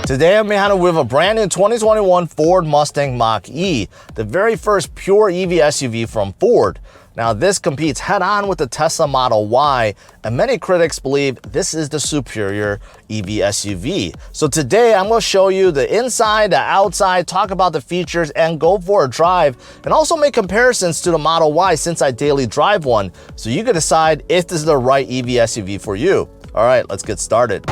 Today I'm behind with a brand new 2021 Ford Mustang Mach-E, the very first pure EV SUV from Ford. Now this competes head-on with the Tesla Model Y, and many critics believe this is the superior EV SUV. So today I'm going to show you the inside, the outside, talk about the features, and go for a drive, and also make comparisons to the Model Y since I daily drive one, so you can decide if this is the right EV SUV for you. All right, let's get started.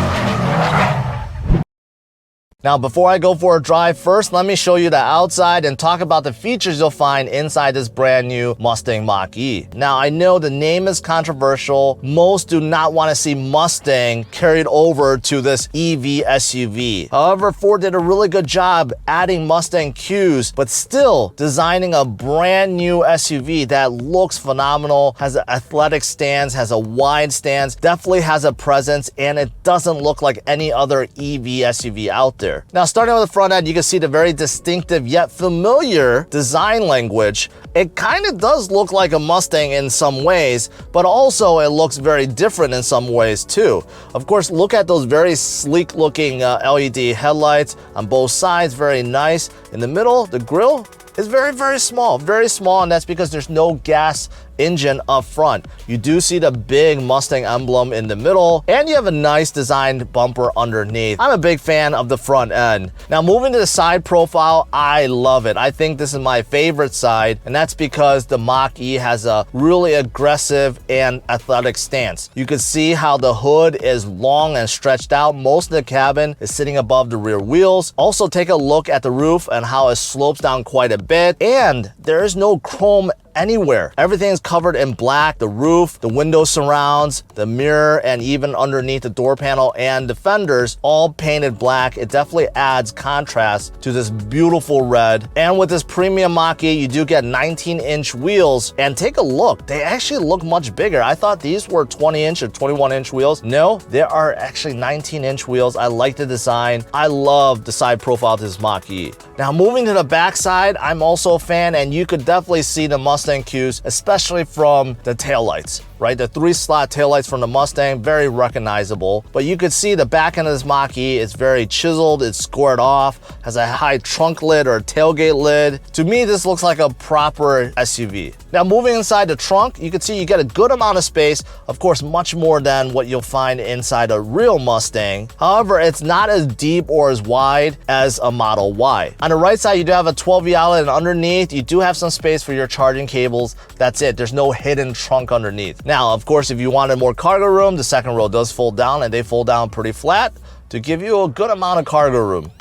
Now, before I go for a drive, first let me show you the outside and talk about the features you'll find inside this brand new Mustang Mach-E. Now, I know the name is controversial. Most do not want to see Mustang carried over to this EV SUV. However, Ford did a really good job adding Mustang cues, but still designing a brand new SUV that looks phenomenal, has an athletic stance, has a wide stance, definitely has a presence, and it doesn't look like any other EV SUV out there. Now, starting with the front end, you can see the very distinctive yet familiar design language. It kind of does look like a Mustang in some ways, but also it looks very different in some ways too. Of course, look at those very sleek looking LED headlights on both sides, very nice. In the middle, the grille is very small, and that's because there's no gas engine up front. You do see the big Mustang emblem in the middle, and you have a nice designed bumper underneath. I'm a big fan of the front end. Now, moving to the side profile, I love it. I think this is my favorite side, and that's because the Mach-E has a really aggressive and athletic stance. You can see how the hood is long and stretched out. Most of the cabin is sitting above the rear wheels. Also, take a look at the roof and how it slopes down quite a bit, and there is no chrome anywhere. Everything is covered in black. The roof, the window surrounds, the mirror, and even underneath the door panel and the fenders, all painted black. It definitely adds contrast to this beautiful red. And with this premium Mach-E, you do get 19-inch wheels. And take a look, they actually look much bigger. I thought these were 20-inch or 21-inch wheels. No, there are actually 19-inch wheels. I like the design. I love the side profile of this Mach-E. Now, moving to the back side, I'm also a fan, and you could definitely see the Mustang cues, especially from the taillights, right? The 3-slot taillights from the Mustang, very recognizable. But you could see the back end of this Mach-E is very chiseled, it's scored off, has a high trunk lid or tailgate lid. To me, this looks like a proper SUV. Now, moving inside the trunk, you can see you get a good amount of space, of course, much more than what you'll find inside a real Mustang. However, it's not as deep or as wide as a Model Y. On the right side, you do have a 12V outlet, and underneath, you do have some space for your charging cables. That's it. There's no hidden trunk underneath. Now, of course, if you wanted more cargo room, the second row does fold down, and they fold down pretty flat to give you a good amount of cargo room.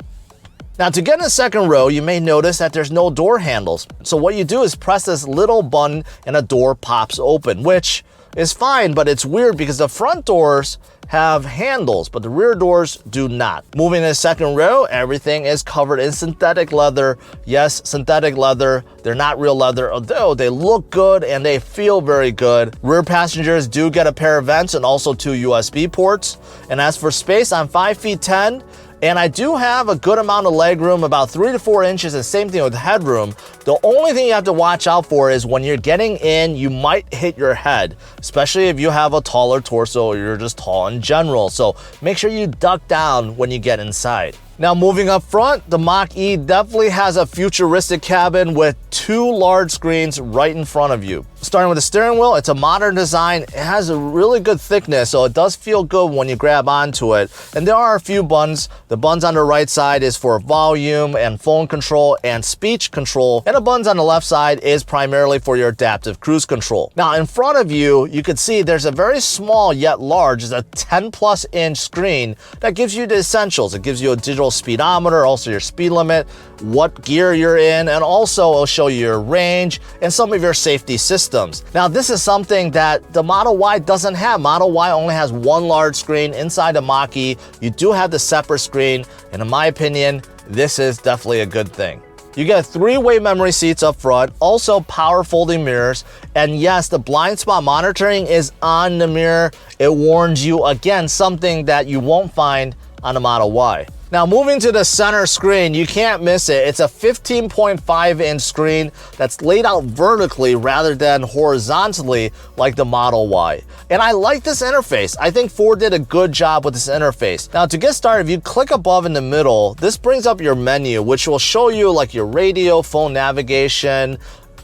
Now, to get in the second row, you may notice that there's no door handles. So what you do is press this little button and a door pops open, which is fine, but it's weird because the front doors have handles, but the rear doors do not. Moving to the second row, everything is covered in synthetic leather. Yes, synthetic leather. They're not real leather, although they look good and they feel very good. Rear passengers do get a pair of vents and also 2 USB ports. And as for space, I'm 5'10", and I do have a good amount of leg room, about 3 to 4 inches, and same thing with headroom. The only thing you have to watch out for is when you're getting in, you might hit your head, especially if you have a taller torso or you're just tall in general. So make sure you duck down when you get inside. Now, moving up front, the Mach-E definitely has a futuristic cabin with 2 large screens right in front of you. Starting with the steering wheel, it's a modern design. It has a really good thickness, so it does feel good when you grab onto it. And there are a few buttons. The buttons on the right side is for volume and phone control and speech control. And the buttons on the left side is primarily for your adaptive cruise control. Now, in front of you, you can see there's a very small yet large, it's a 10+ inch screen that gives you the essentials. It gives you a digital speedometer, also your speed limit, what gear you're in, and also it'll show you your range and some of your safety systems. Now, this is something that the Model Y doesn't have. Model Y only has 1 large screen. Inside the Mach-E, you do have the separate screen, and in my opinion, this is definitely a good thing. You get 3-way memory seats up front, also power folding mirrors, and yes, the blind spot monitoring is on the mirror. It warns you, again, something that you won't find on the Model Y. Now moving to the center screen, you can't miss it. It's a 15.5-inch screen that's laid out vertically rather than horizontally like the Model Y. And I like this interface. I think Ford did a good job with this interface. Now to get started, if you click above in the middle, this brings up your menu, which will show you like your radio, phone navigation,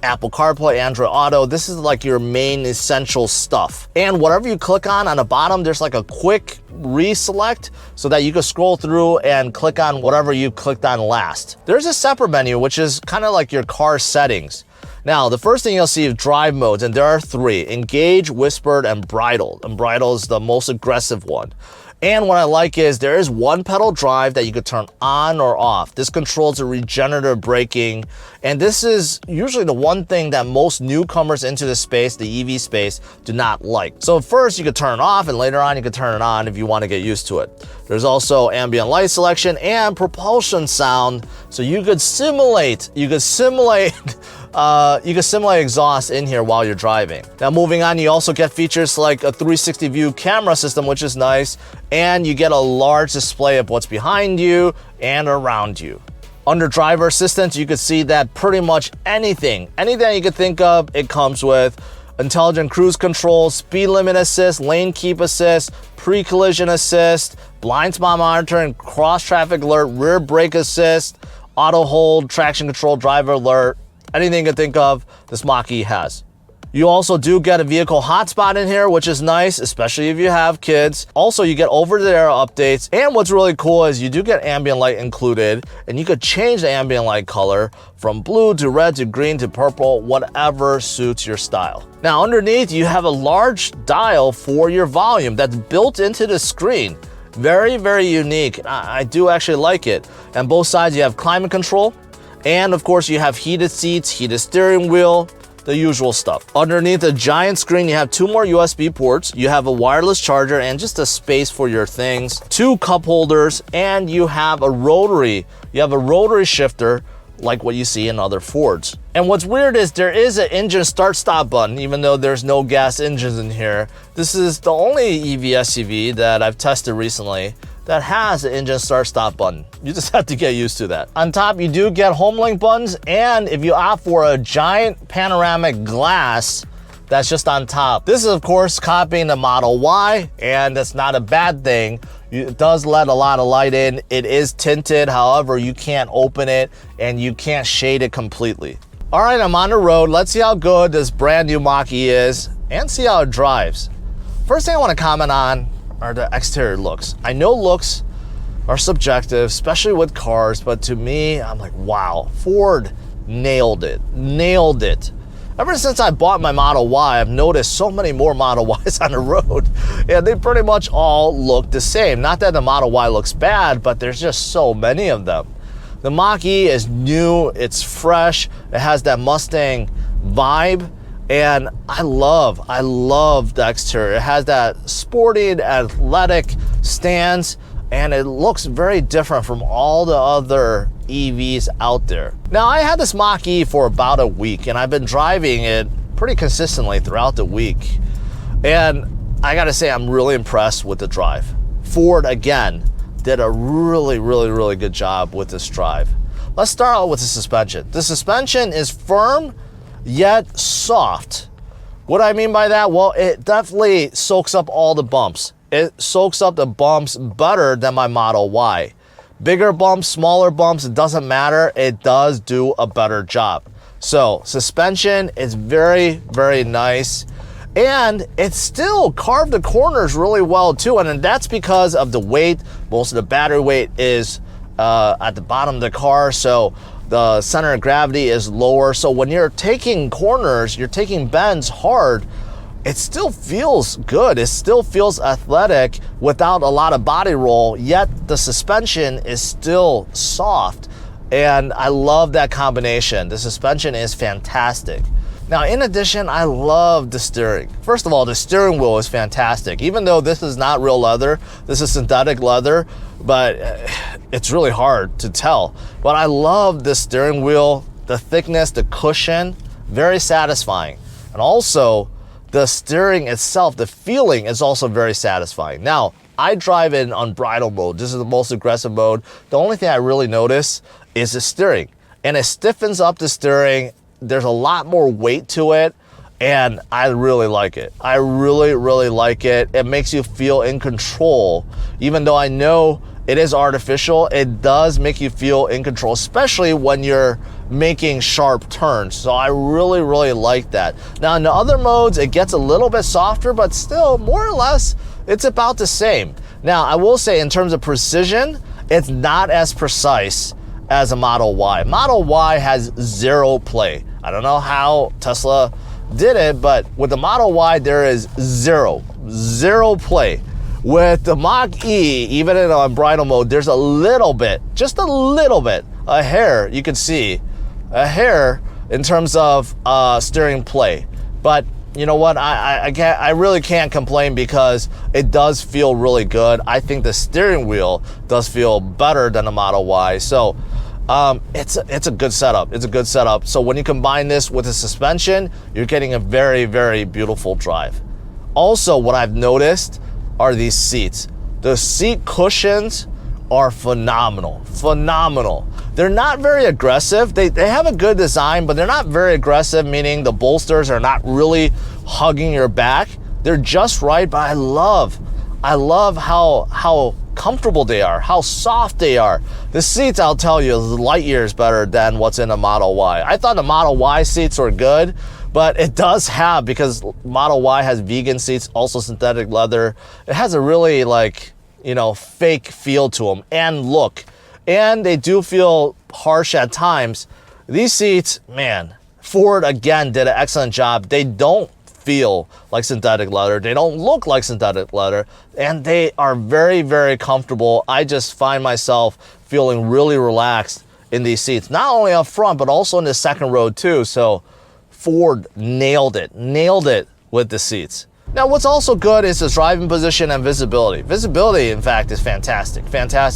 Apple CarPlay, Android Auto. This is like your main essential stuff. And whatever you click on the bottom, there's like a quick reselect so that you can scroll through and click on whatever you clicked on last. There's a separate menu, which is kind of like your car settings. Now, the first thing you'll see is drive modes, and there are 3: engage, whispered, and bridle. And bridle is the most aggressive one. And what I like is there is one pedal drive that you could turn on or off. This controls the regenerative braking. And this is usually the one thing that most newcomers into the space, the EV space, do not like. So first you could turn it off, and later on you could turn it on if you want to get used to it. There's also ambient light selection and propulsion sound. So you could simulate exhaust in here while you're driving. Now moving on, you also get features like a 360 view camera system, which is nice, and you get a large display of what's behind you and around you. Under driver assistance, you can see that pretty much anything you could think of, it comes with. Intelligent cruise control, speed limit assist, lane keep assist, pre-collision assist, blind spot monitoring, cross traffic alert, rear brake assist, auto hold, traction control, driver alert. Anything you can think of, this Mach-E has. You also do get a vehicle hotspot in here, which is nice, especially if you have kids. Also, you get over-the-air updates. And what's really cool is you do get ambient light included, and you could change the ambient light color from blue to red to green to purple, whatever suits your style. Now, underneath, you have a large dial for your volume that's built into the screen. Very, very unique. I do actually like it. And both sides, you have climate control. And of course, you have heated seats, heated steering wheel, the usual stuff. Underneath the giant screen, you have 2 more USB ports, you have a wireless charger, and just a space for your things, 2 cup holders, and you have a rotary shifter like what you see in other Fords. And what's weird is there is an engine start-stop button, even though there's no gas engines in here. This is the only EV SUV that I've tested recently that has an engine start-stop button. You just have to get used to that. On top, you do get home link buttons, and if you opt for a giant panoramic glass, that's just on top. This is, of course, copying the Model Y, and that's not a bad thing. It does let a lot of light in. It is tinted, however, you can't open it, and you can't shade it completely. All right, I'm on the road. Let's see how good this brand new Mach-E is, and see how it drives. First thing I want to comment on are the exterior looks. I know looks are subjective, especially with cars, but to me, I'm like, wow, Ford nailed it. Ever since I bought my Model Y, I've noticed so many more Model Ys on the road, and they pretty much all look the same. Not that the Model Y looks bad, but there's just so many of them. The Mach-E is new, it's fresh, it has that Mustang vibe, and I love the exterior. It has that sporty, athletic stance, and it looks very different from all the other EVs out there. Now, I had this Mach-E for about a week, and I've been driving it pretty consistently throughout the week. And I gotta say, I'm really impressed with the drive. Ford, again, did a really good job with this drive. Let's start out with the suspension. The suspension is firm, yet soft. What do I mean by that? Well, it definitely soaks up all the bumps. It soaks up the bumps better than my Model Y. Bigger bumps, smaller bumps, it doesn't matter. It does do a better job. So suspension is very nice. And it still carved the corners really well too. And that's because of the weight. Most of the battery weight is at the bottom of the car. So the center of gravity is lower. So when you're taking corners, you're taking bends hard, it still feels good. It still feels athletic without a lot of body roll, yet the suspension is still soft. And I love that combination. The suspension is fantastic. Now, in addition, I love the steering. First of all, the steering wheel is fantastic. Even though this is not real leather, this is synthetic leather, but it's really hard to tell. But I love the steering wheel, the thickness, the cushion, very satisfying. And also, the steering itself, the feeling is also very satisfying. Now, I drive in unbridled mode. This is the most aggressive mode. The only thing I really notice is the steering. And it stiffens up the steering. There's a lot more weight to it. And I really like it. I really, really like it. It makes you feel in control. Even though I know it is artificial, it does make you feel in control, especially when you're making sharp turns. So I really, really like that. Now in the other modes, it gets a little bit softer, but still more or less, it's about the same. Now I will say in terms of precision, it's not as precise as a Model Y. Model Y has zero play. I don't know how Tesla did it, but with the Model Y, there is zero play. With the Mach-E, even in unbridled mode, there's a little bit, just a little bit, a hair, you can see, a hair in terms of steering play. But you know what, I really can't complain because it does feel really good. I think the steering wheel does feel better than the Model Y. So it's a good setup. It's a good setup. So when you combine this with the suspension, you're getting a very, very beautiful drive. Also, what I've noticed are these seats. The seat cushions are phenomenal. They're not very aggressive. They have a good design, but they're not very aggressive, meaning the bolsters are not really hugging your back. They're just right, but I love how comfortable they are, how soft they are. The seats, I'll tell you, is light years better than what's in a Model Y. I thought the Model Y seats were good, but it does have, because Model Y has vegan seats, also synthetic leather. It has a really fake feel to them and look. And they do feel harsh at times. These seats, man, Ford again did an excellent job. They don't feel like synthetic leather. They don't look like synthetic leather, and they are very, very comfortable. I just find myself feeling really relaxed in these seats, not only up front, but also in the second row too. So Ford nailed it with the seats. Now, what's also good is the driving position and visibility. Visibility, in fact, is fantastic.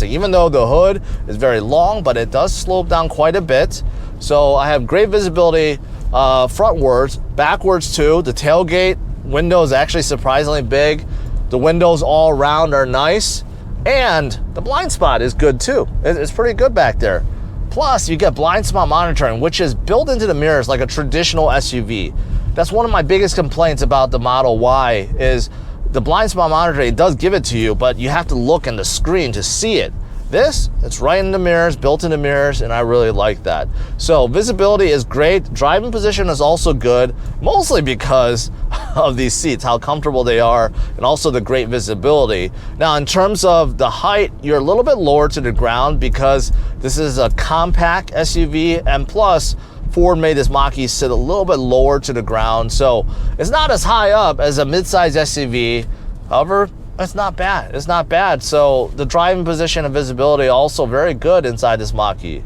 Even though the hood is very long, but it does slope down quite a bit. So I have great visibility frontwards, backwards too. The tailgate window is actually surprisingly big. The windows all around are nice. And the blind spot is good too. It's pretty good back there. Plus, you get blind spot monitoring, which is built into the mirrors like a traditional SUV. That's one of my biggest complaints about the Model Y is the blind spot monitoring. It does give it to you, but you have to look in the screen to see it. This, it's right in the mirrors, built in the mirrors, and I really like that. So visibility is great. Driving position is also good, mostly because of these seats, how comfortable they are, and also the great visibility. Now, in terms of the height, you're a little bit lower to the ground because this is a compact SUV, and plus, Ford made this Mach-E sit a little bit lower to the ground, so it's not as high up as a mid-size SUV. However, it's not bad. It's not bad. So the driving position and visibility are also very good inside this Mach-E.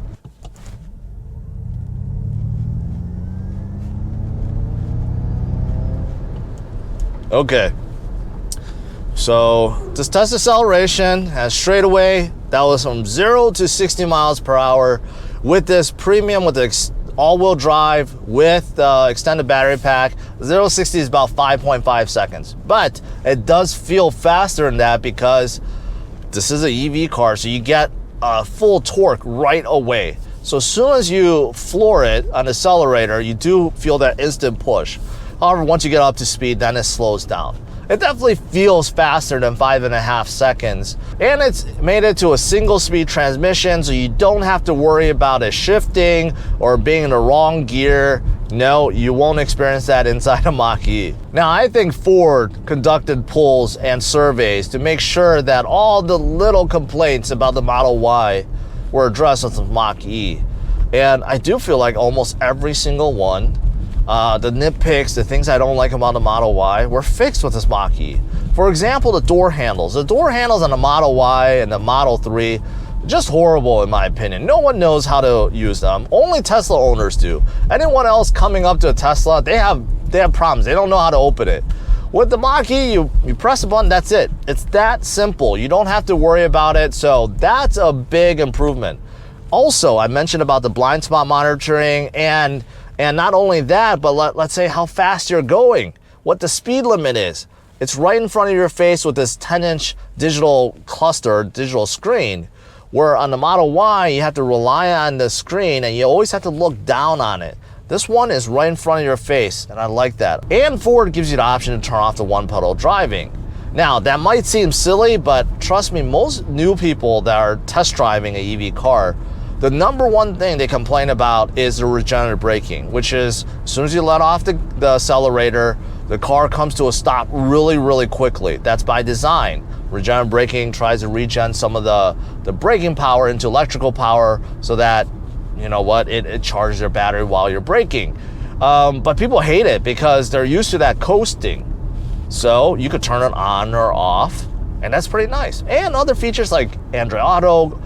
Okay. So this test acceleration has straight away, that was from 0 to 60 miles per hour with this premium, with the all-wheel drive with extended battery pack. 0 to 60 is about 5.5 seconds, but it does feel faster than that because this is an EV car, so you get full torque right away. So as soon as you floor it on the accelerator, you do feel that instant push. However, once you get up to speed, then it slows down. It definitely feels faster than 5.5 seconds. And it's made it to a single speed transmission, so you don't have to worry about it shifting or being in the wrong gear. No, you won't experience that inside a Mach-E. Now, I think Ford conducted polls and surveys to make sure that all the little complaints about the Model Y were addressed with the Mach-E. And I do feel like almost every single one, the nitpicks, the things I don't like about the Model Y, were fixed with this Mach-E. For example, the door handles. The door handles on the Model Y and the Model 3, just horrible in my opinion. No one knows how to use them. Only Tesla owners do. Anyone else coming up to a Tesla, they have problems. They don't know how to open it. With the Mach-E, you press a button, that's it. It's that simple. You don't have to worry about it, so that's a big improvement. Also, I mentioned about the blind spot monitoring, and not only that, but let's say how fast you're going, what the speed limit is. it's right in front of your face with this 10-inch digital cluster, digital screen, where on the Model Y, you have to rely on the screen and you always have to look down on it. This one is right in front of your face, and I like that. And Ford gives you the option to turn off the one-pedal driving. Now, that might seem silly, but trust me, most new people that are test driving an EV car, the number one thing they complain about is the regenerative braking, which is as soon as you let off the accelerator, the car comes to a stop really, really quickly. That's by design. Regenerative braking tries to regen some of the braking power into electrical power so that, you know what, it charges your battery while you're braking. But people hate it because they're used to that coasting. So you could turn it on or off, and that's pretty nice. And other features like Android Auto,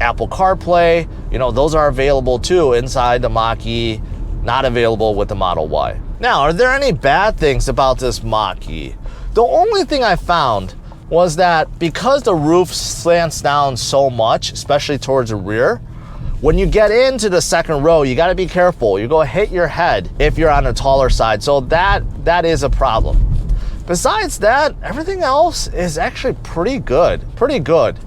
Apple CarPlay, you know, those are available too inside the Mach-E, not available with the Model Y. Now, are there any bad things about this Mach-E? The only thing I found was that because the roof slants down so much, especially towards the rear, when you get into the second row, you got to be careful. You're going to hit your head if you're on the taller side. So that is a problem. Besides that, everything else is actually pretty good. Pretty good.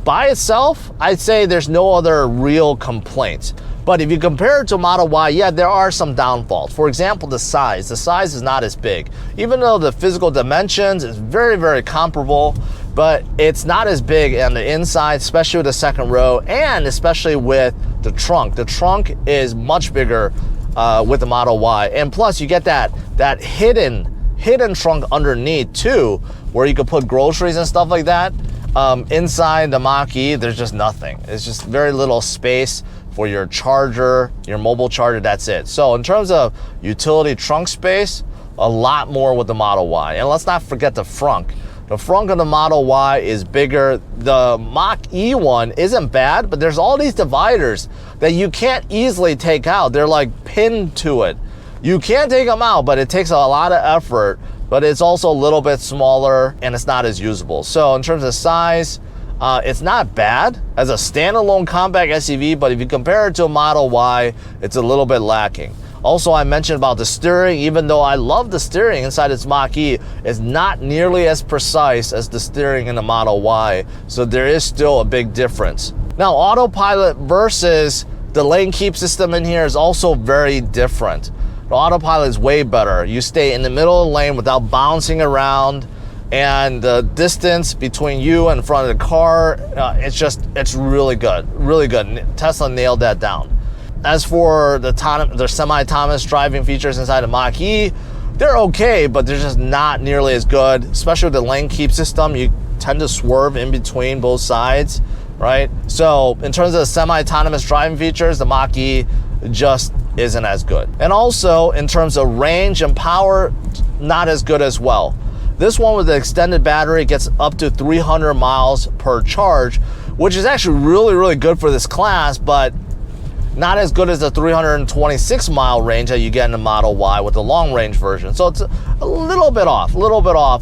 By itself, I'd say there's no other real complaints. But if you compare it to Model Y, yeah, there are some downfalls. For example, the size. The size is not as big. Even though the physical dimensions is very, very comparable, but it's not as big on the inside, especially with the second row, and especially with the trunk. The trunk is much bigger with the Model Y. And plus, you get that hidden trunk underneath too, where you could put groceries and stuff like that. Inside the Mach-E, there's just nothing. It's just very little space for your charger, your mobile charger, that's it. So in terms of utility trunk space, a lot more with the Model Y. And let's not forget the frunk. The frunk of the Model Y is bigger. The Mach-E one isn't bad, but there's all these dividers that you can't easily take out. They're like pinned to it. You can take them out, but it takes a lot of effort, but it's also a little bit smaller and it's not as usable. So in terms of size, it's not bad as a standalone compact SUV, but if you compare it to a Model Y, it's a little bit lacking. Also, I mentioned about the steering. Even though I love the steering inside its Mach-E, it's not nearly as precise as the steering in the Model Y, so there is still a big difference. Now, autopilot versus the lane keep system in here is also very different. The autopilot is way better. You stay in the middle of the lane without bouncing around, and the distance between you and in front of the car, it's really good, really good. Tesla nailed that down. As for the semi-autonomous driving features inside the Mach-E, they're okay, but they're just not nearly as good, especially with the lane keep system. You tend to swerve in between both sides, right? So in terms of the semi-autonomous driving features, the Mach-E just isn't as good. And also in terms of range and power, not as good as well. This one with the extended battery gets up to 300 miles per charge, which is actually really, really good for this class, but not as good as the 326 mile range that you get in the Model Y with the long range version. So it's a little bit off.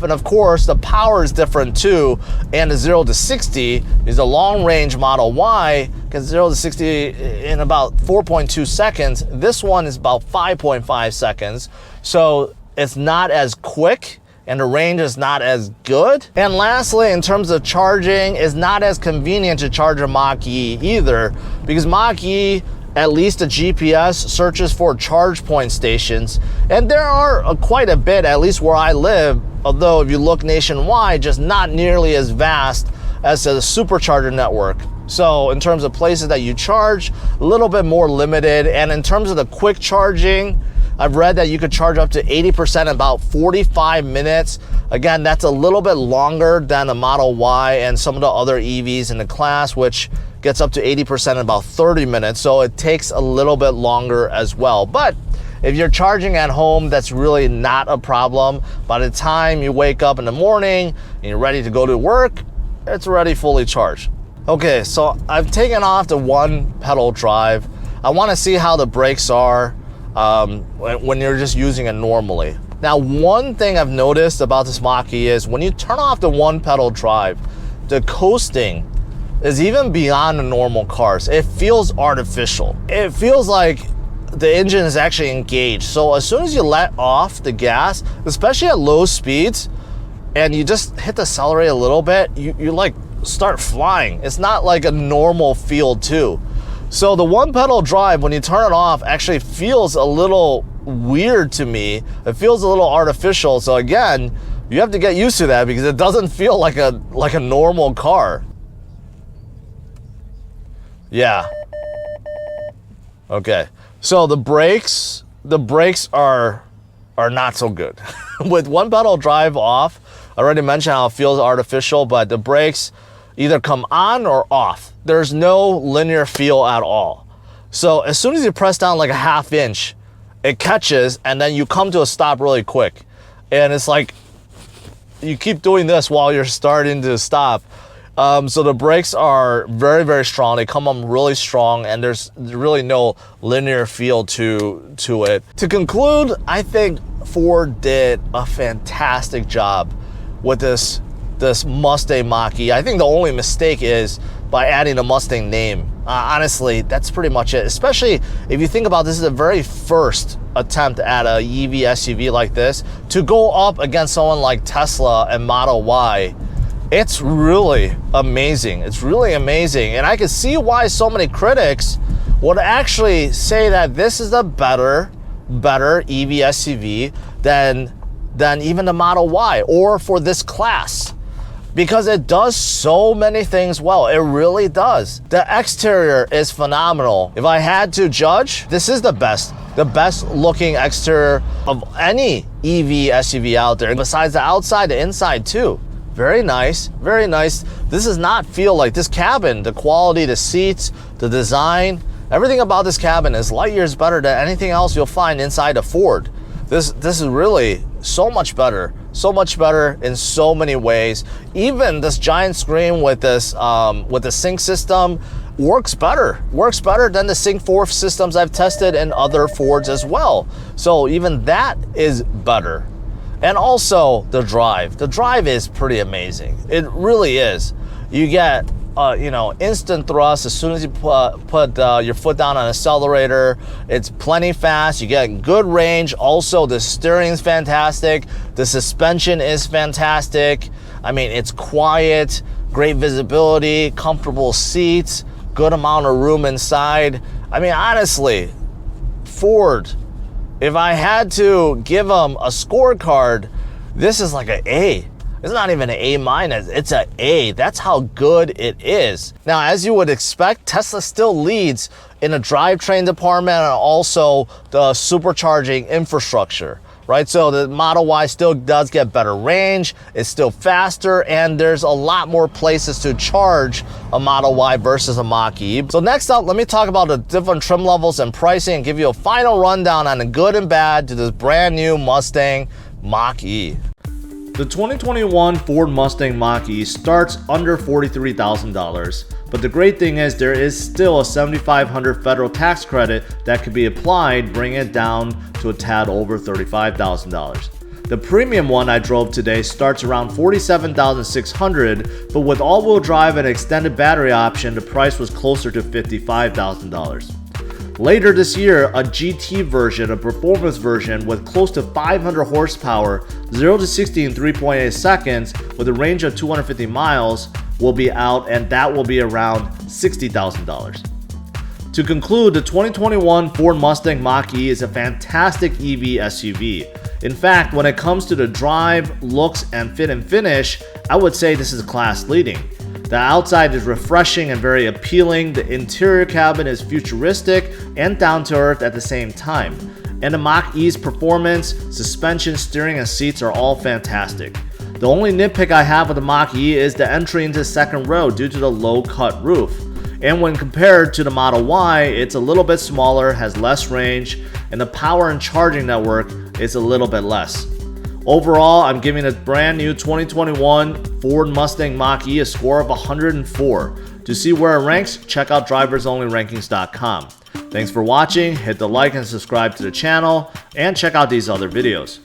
And of course, the power is different too. And the 0 to 60 is a long range Model Y, gets 0 to 60 in about 4.2 seconds. This one is about 5.5 seconds. So it's not as quick, and the range is not as good. And lastly, in terms of charging, it's not as convenient to charge a Mach-E either, because Mach-E, at least the GPS, searches for charge point stations, and there are quite a bit, at least where I live, although if you look nationwide, just not nearly as vast as the supercharger network. So in terms of places that you charge, a little bit more limited. And in terms of the quick charging, I've read that you could charge up to 80% in about 45 minutes. Again, that's a little bit longer than the Model Y and some of the other EVs in the class, which gets up to 80% in about 30 minutes. So it takes a little bit longer as well. But if you're charging at home, that's really not a problem. By the time you wake up in the morning and you're ready to go to work, it's already fully charged. Okay, so I've taken off the one pedal drive. I want to see how the brakes are when you're just using it normally. Now, one thing I've noticed about this Mach-E is when you turn off the one pedal drive, the coasting is even beyond the normal cars. It feels artificial. It feels like the engine is actually engaged. So as soon as you let off the gas, especially at low speeds, and you just hit the accelerator a little bit, you like start flying. It's not like a normal feel too. So the one pedal drive, when you turn it off, actually feels a little weird to me. It feels a little artificial. So again, you have to get used to that because it doesn't feel like a normal car. Yeah. Okay. So the brakes are not so good. With one pedal drive off, I already mentioned how it feels artificial, but the brakes either come on or off. There's no linear feel at all. So as soon as you press down like a ½ inch, it catches and then you come to a stop really quick. And it's like you keep doing this while you're starting to stop. So the brakes are very, very strong. They come on really strong and there's really no linear feel to it. To conclude, I think Ford did a fantastic job with this Mustang Mach-E. I think the only mistake is by adding the Mustang name. Honestly, that's pretty much it. Especially if you think about this is the very first attempt at a EV SUV like this. To go up against someone like Tesla and Model Y, it's really amazing. It's really amazing. And I can see why so many critics would actually say that this is a better EV SUV than even the Model Y or for this class. Because it does so many things well. It really does. The exterior is phenomenal. If I had to judge, this is the best looking exterior of any EV SUV out there. Besides the outside, the inside too. Very nice, very nice. This does not feel like this cabin, the quality, the seats, the design, everything about this cabin is light years better than anything else you'll find inside a Ford. This is really so much better in so many ways. Even this giant screen with the sync system works better than the Sync 4 systems I've tested in other Fords as well. So even that is better. And also the drive is pretty amazing. It really is. You get instant thrust as soon as you put your foot down on the accelerator. It's plenty fast. You get good range. Also, the steering is fantastic. The suspension is fantastic. I mean, it's quiet, great visibility, comfortable seats, good amount of room inside. I mean, honestly, Ford, if I had to give them a scorecard, this is like an A. It's not even an A-, it's an A. That's how good it is. Now, as you would expect, Tesla still leads in the drivetrain department and also the supercharging infrastructure, right? So the Model Y still does get better range, it's still faster, and there's a lot more places to charge a Model Y versus a Mach-E. So next up, let me talk about the different trim levels and pricing and give you a final rundown on the good and bad to this brand new Mustang Mach-E. The 2021 Ford Mustang Mach-E starts under $43,000, but the great thing is there is still a $7,500 federal tax credit that could be applied, bringing it down to a tad over $35,000. The premium one I drove today starts around $47,600, but with all-wheel drive and extended battery option, the price was closer to $55,000. Later this year, a GT version, a performance version with close to 500 horsepower, 0 to 60 in 3.8 seconds, with a range of 250 miles, will be out, and that will be around $60,000. To conclude, the 2021 Ford Mustang Mach-E is a fantastic EV SUV. In fact, when it comes to the drive, looks, and fit and finish, I would say this is class leading. The outside is refreshing and very appealing, the interior cabin is futuristic and down to earth at the same time, and the Mach-E's performance, suspension, steering, and seats are all fantastic. The only nitpick I have with the Mach-E is the entry into the second row due to the low cut roof. And when compared to the Model Y, it's a little bit smaller, has less range, and the power and charging network is a little bit less. Overall, I'm giving the brand new 2021 Ford Mustang Mach-E a score of 104. To see where it ranks, check out driversonlyrankings.com. Thanks for watching, hit the like and subscribe to the channel, and check out these other videos.